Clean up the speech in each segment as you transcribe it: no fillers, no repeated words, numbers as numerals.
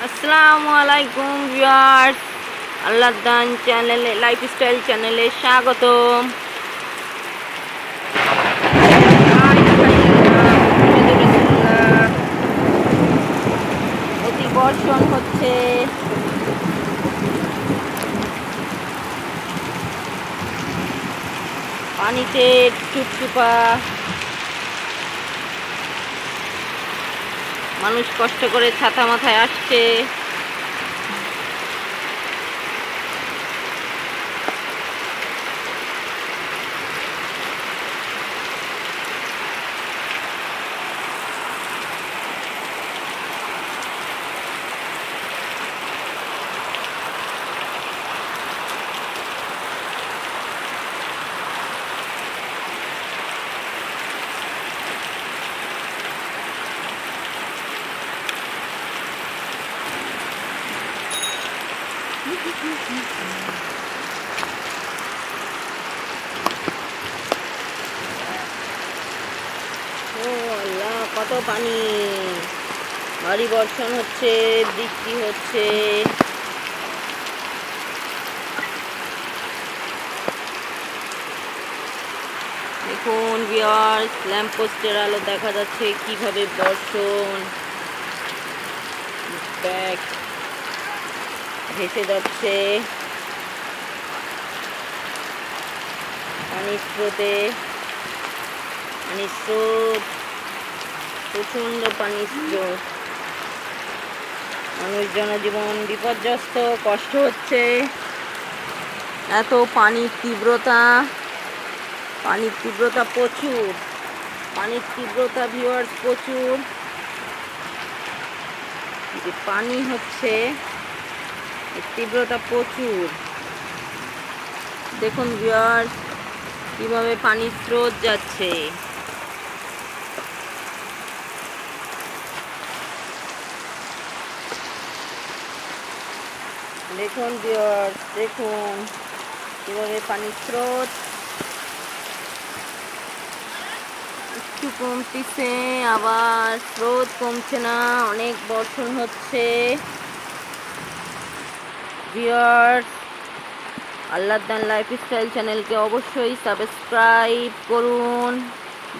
আসসালামু আলাইকুম ভিউয়ার্স, আল্লাহর দান চ্যানেলে লাইফস্টাইল চ্যানেলে স্বাগতম। অতি বর্ষণ হচ্ছে, পানিতে টুপটুপা, মানুষ কষ্ট করে ছাতা মাথায় আসছে। ও আল্লাহ, কত পানি! ভারী বর্ষণ হচ্ছে, বৃষ্টি হচ্ছে। দেখুন ভিউয়ার্স, ল্যাম্পপোস্টের আলো দেখা যাচ্ছে কিভাবে বর্ষণ ব্যাগ ভেসে যাচ্ছে পানির স্রোতে। পানির স্রোত, প্রচণ্ড পানির স্রোত। মানুষ জনজীবন বিপর্যস্ত, কষ্ট হচ্ছে। এত পানির তীব্রতা প্রচুর। পানির তীব্রতা ভিউয়ার্স প্রচুর। যে পানি হচ্ছে, এর তীব্রতা প্রচুর। দেখুন ভিউয়ার্স, কিভাবে পানির স্রোত যাচ্ছে। দেখুন ভিউয়ার্স, দেখুন কিভাবে পানির স্রোত একটু কমতেছে, আবার স্রোত কমছে না, অনেক বর্ষণ হচ্ছে। ভিউয়ার্স, আল্লাহর দান লাইফস্টাইল চ্যানেলকে অবশ্যই সাবস্ক্রাইব করুন,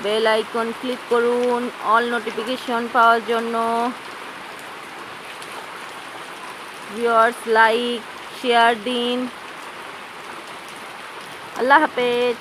বেল আইকন ক্লিক করুন অল নোটিফিকেশন পাওয়ার জন্য। ভিউয়ার্স, লাইক শেয়ার দিন। আল্লাহ হাফেজ।